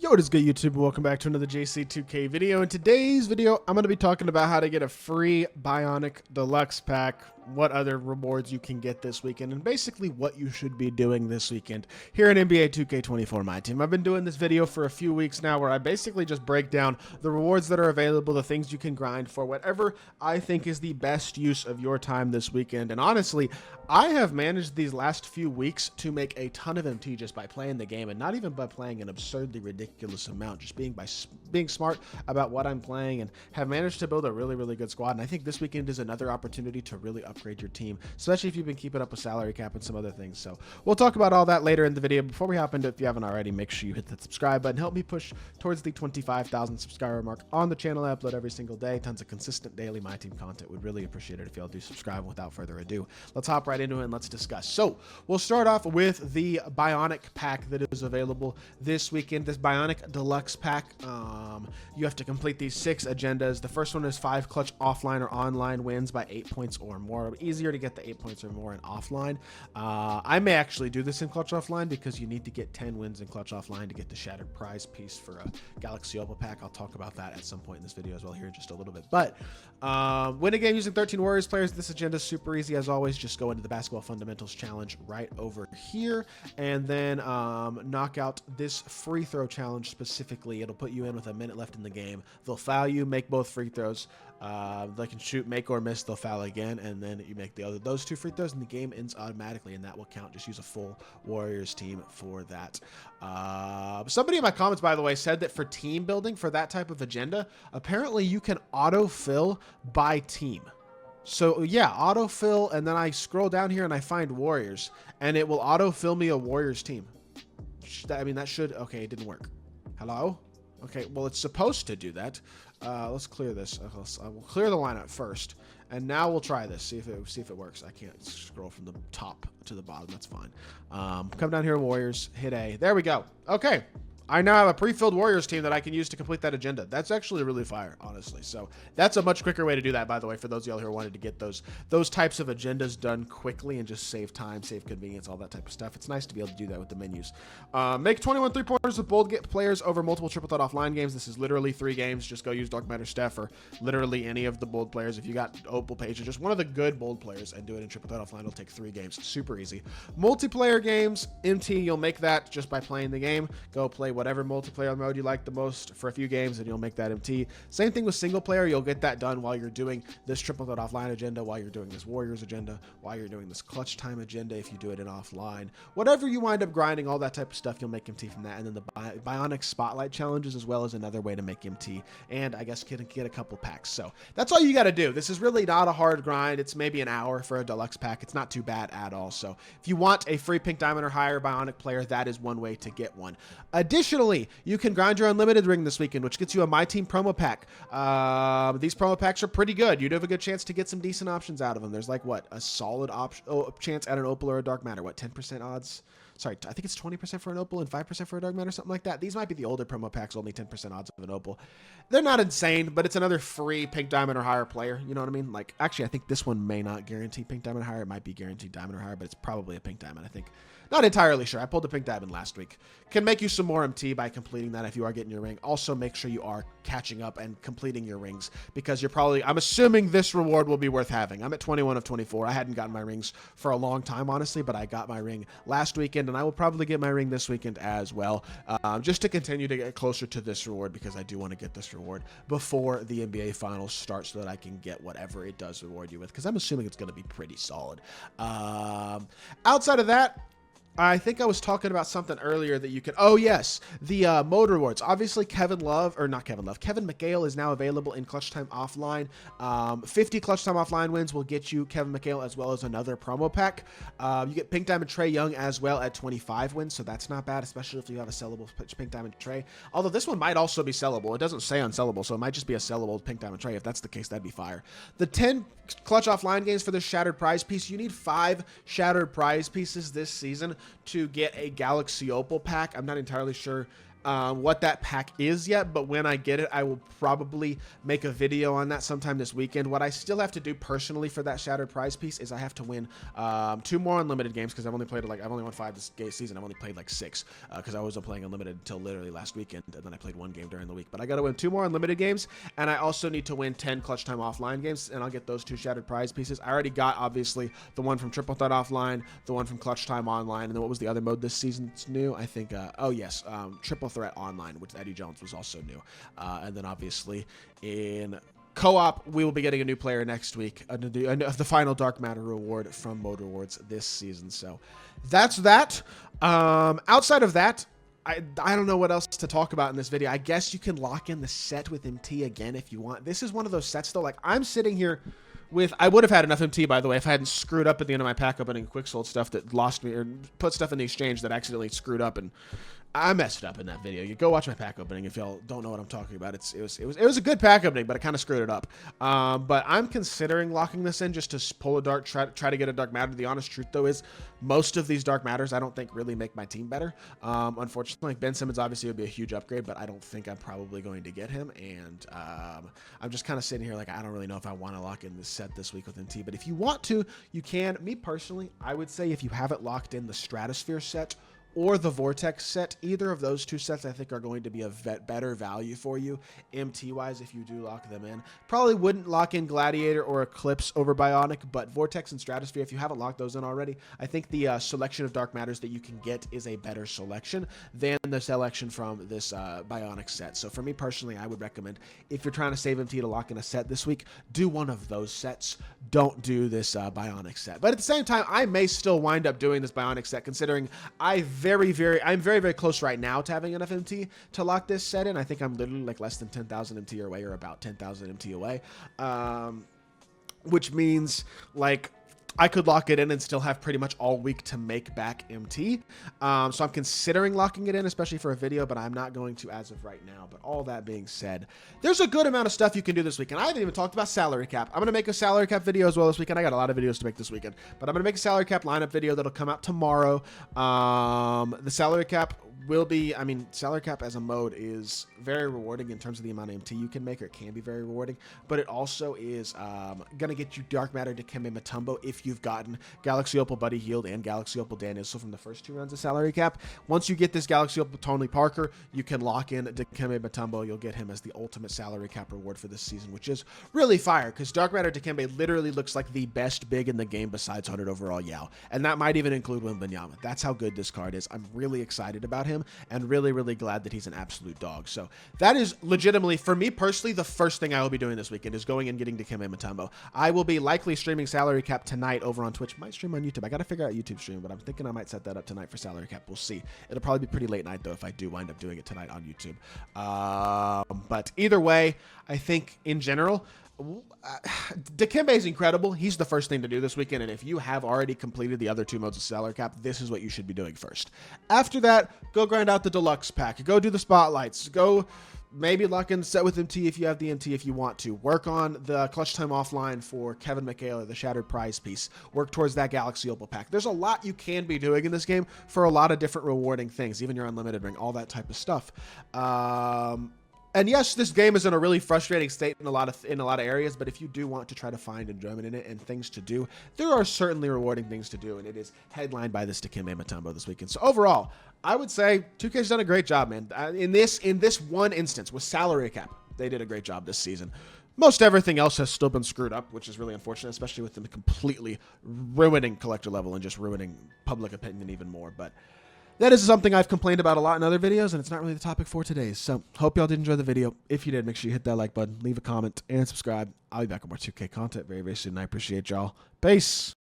Yo, what is good, YouTube? Welcome back to another JC2K video. In today's video, I'm going to be talking about how to get a free BIONIC Deluxe pack, what other rewards you can get this weekend, and basically what you should be doing this weekend here in NBA 2K24 MyTEAM. I've been doing this video for a few weeks now where I basically just break down the rewards that are available, the things you can grind for, whatever I think is the best use of your time this weekend. And honestly, I have managed these last few weeks to make a ton of MT just by playing the game, and not even by playing an absurdly ridiculous amount, just being smart about what I'm playing, and have managed to build a really good squad. And I think this weekend is another opportunity to really upgrade your team, especially if you've been keeping up with salary cap and some other things. So we'll talk about all that later in the video. Before we hop into it, if you haven't already, make sure you hit that subscribe button. Help me push towards the 25,000 subscriber mark on the channel. I upload every single day, tons of consistent daily MyTEAM content. Would really appreciate it if y'all do subscribe. Without further ado, let's hop right into it and let's discuss. So we'll start off with the BIONIC pack that is available this weekend. This BIONIC Deluxe pack, you have to complete these 6 agendas. The first one is 5 clutch offline or online wins by 8 points or more. Easier to get the 8 points or more in offline. I may actually do this in clutch offline because you need to get 10 wins in clutch offline to get the shattered prize piece for a Galaxy Opal pack. I'll talk about that at some point in this video as well here in just a little bit. But win a game using 13 Warriors players. This agenda is super easy as always. Just go into the Basketball Fundamentals challenge right over here and then knock out this free throw challenge specifically. It'll put you in with a minute left in the game. They'll foul you, make both free throws. They can shoot, make or miss, they'll foul again, and then you make those 2 free throws and the game ends automatically, and that will count. Just use a full Warriors team for that. Somebody in my comments, by the way, said that for team building, for that type of agenda, apparently you can autofill by team. So yeah, autofill, and then I scroll down here and I find Warriors, and it will autofill me a Warriors team. I mean, that should, okay, it didn't work. Hello? Okay, well, it's supposed to do that. Let's clear this. I will clear the lineup first, and now we'll try this. See if it works. I can't scroll from the top to the bottom. That's fine. Come down here, Warriors. Hit A. There we go. Okay. I now have a pre-filled Warriors team that I can use to complete that agenda. That's actually really fire, honestly. So that's a much quicker way to do that, by the way, for those of y'all who wanted to get those types of agendas done quickly and just save time, save convenience, all that type of stuff. It's nice to be able to do that with the menus. Make 21 3-pointers with bold players over multiple triple threat offline games. This is literally 3 games. Just go use Dark Matter Steph or literally any of the bold players. If you got Opal Page or just one of the good bold players and do it in triple threat offline, it'll take 3 games. Super easy. Multiplayer games, MT, you'll make that just by playing the game. Go play whatever multiplayer mode you like the most for a few games and you'll make that MT. Same thing with single player. You'll get that done while you're doing this triple threat offline agenda, while you're doing this Warriors agenda, while you're doing this clutch time agenda if you do it in offline. Whatever you wind up grinding, all that type of stuff, you'll make MT from that. And then the BIONIC Spotlight challenges as well as another way to make MT, and I guess get a couple packs. So that's all you got to do. This is really not a hard grind. It's maybe an hour for a deluxe pack. It's not too bad at all. So if you want a free pink diamond or higher BIONIC player, that is one way to get one. Additionally, you can grind your unlimited ring this weekend, which gets you a MyTEAM promo pack. These promo packs are pretty good. You'd have a good chance to get some decent options out of them. There's like, what, a solid chance at an Opal or a Dark Matter. What, 10% odds? Sorry, I think it's 20% for an Opal and 5% for a Dark Matter, something like that. These might be the older promo packs, only 10% odds of an Opal. They're not insane, but it's another free pink diamond or higher player. You know what I mean? Like, actually, I think this one may not guarantee pink diamond or higher. It might be guaranteed diamond or higher, but it's probably a pink diamond, I think. Not entirely sure. I pulled a pink diamond last week. Can make you some more MT by completing that if you are getting your ring. Also, make sure you are catching up and completing your rings because you're probably, I'm assuming this reward will be worth having. I'm at 21 of 24. I hadn't gotten my rings for a long time, honestly, but I got my ring last weekend, and I will probably get my ring this weekend as well, just to continue to get closer to this reward because I do want to get this reward before the NBA Finals start so that I can get whatever it does reward you with, because I'm assuming it's going to be pretty solid. Outside of that, I think I was talking about something earlier that you could, oh yes, the mode rewards. Obviously Kevin McHale is now available in Clutch Time Offline. 50 Clutch Time Offline wins will get you Kevin McHale as well as another promo pack. You get Pink Diamond Trae Young as well at 25 wins, so that's not bad, especially if you have a sellable Pink Diamond Trae. Although this one might also be sellable. It doesn't say unsellable, so it might just be a sellable Pink Diamond Trae. If that's the case, that'd be fire. The 10 Clutch Offline games for this Shattered Prize piece, you need 5 Shattered Prize pieces this season to get a Galaxy Opal pack. I'm not entirely sure what that pack is yet, but when I get it, I will probably make a video on that sometime this weekend. What I still have to do personally for that Shattered Prize piece is I have to win 2 more unlimited games, because I've only played I've only won 5 this season. I've only played like 6 because I wasn't playing unlimited until literally last weekend, and then I played 1 game during the week. But I got to win 2 more unlimited games, and I also need to win 10 clutch time offline games, and I'll get those 2 Shattered Prize pieces. I already got, obviously, the one from Triple Threat offline, the one from clutch time online, and then what was the other mode this season? It's new, I think. Oh yes, Triple Threat online, which Eddie Jones was also new, and then obviously in co-op, we will be getting a new player next week, the final Dark Matter reward from Mode Rewards this season. So that's that. Outside of that, I don't know what else to talk about in this video. I guess you can lock in the set with MT again if you want. This is one of those sets, though. Like, I'm sitting here with... I would have had enough MT, by the way, if I hadn't screwed up at the end of my pack opening quick sold stuff that lost me, or put stuff in the exchange that accidentally screwed up, and I messed up in that video. You go watch my pack opening if y'all don't know what I'm talking about. It was a good pack opening, but I kind of screwed it up. But I'm considering locking this in just to pull a dark, try to get a Dark Matter. The honest truth, though, is most of these Dark Matters I don't think really make my team better. Unfortunately, like Ben Simmons obviously would be a huge upgrade, but I don't think I'm probably going to get him. And I'm just kind of sitting here like, I don't really know if I want to lock in this set this week with MT. But if you want to, you can. Me personally, I would say if you haven't locked in the Stratosphere set or the Vortex set, either of those 2 sets I think are going to be a better value for you MT-wise if you do lock them in. Probably wouldn't lock in Gladiator or Eclipse over Bionic, but Vortex and Stratosphere, if you haven't locked those in already, I think the selection of Dark Matters that you can get is a better selection than the selection from this Bionic set. So for me personally, I would recommend, if you're trying to save MT to lock in a set this week, do one of those sets. Don't do this Bionic set. But at the same time, I may still wind up doing this Bionic set, considering I'm very close right now to having enough MT to lock this set in. I think I'm literally like less than 10,000 MT away, or about 10,000 MT away, which means like I could lock it in and still have pretty much all week to make back MT. So I'm considering locking it in, especially for a video, but I'm not going to as of right now. But all that being said, there's a good amount of stuff you can do this weekend. I haven't even talked about salary cap. I'm going to make a salary cap video as well this weekend. I got a lot of videos to make this weekend, but I'm going to make a salary cap lineup video that'll come out tomorrow. The salary cap will be, I mean, salary cap as a mode is very rewarding in terms of the amount of MT you can make, or it can be very rewarding, but it also is going to get you Dark Matter Dikembe Mutombo if you've gotten Galaxy Opal Buddy Healed and Galaxy Opal Dan Issel from the first 2 rounds of salary cap. Once you get this Galaxy Opal Tony Parker, you can lock in Dikembe Mutombo. You'll get him as the ultimate salary cap reward for this season, which is really fire, because Dark Matter Dikembe literally looks like the best big in the game besides 100 overall Yao, and that might even include Wembanyama. That's how good this card is. I'm really excited about him, and really glad that he's an absolute dog. So that is legitimately, for me personally, the first thing I will be doing this weekend is going and getting Dikembe Mutombo. I will be likely streaming salary cap tonight over on Twitch. Might stream on YouTube. I got to figure out YouTube stream, but I'm thinking I might set that up tonight for salary cap. We'll see. It'll probably be pretty late night though if I do wind up doing it tonight on YouTube. But either way, I think in general, Dikembe is incredible. He's the first thing to do this weekend, and if you have already completed the other 2 modes of salary cap, this is what you should be doing first. After that, go grind out the deluxe pack. Go do the spotlights. Go maybe lock in the set with MT if you have the MT if you want to. Work on the clutch time offline for Kevin McHale, the Shattered Prize piece. Work towards that Galaxy Opal pack. There's a lot you can be doing in this game for a lot of different rewarding things, even your unlimited ring, all that type of stuff. And yes, this game is in a really frustrating state in a lot of areas, but if you do want to try to find enjoyment in it and things to do, there are certainly rewarding things to do, and it is headlined by this Dikembe Mutombo this weekend. So overall, I would say 2K's done a great job, man. In this one instance with salary cap, they did a great job this season. Most everything else has still been screwed up, which is really unfortunate, especially with them completely ruining collector level and just ruining public opinion even more. But that is something I've complained about a lot in other videos, and it's not really the topic for today. So, hope y'all did enjoy the video. If you did, make sure you hit that like button, leave a comment, and subscribe. I'll be back with more 2K content very soon, and I appreciate y'all. Peace!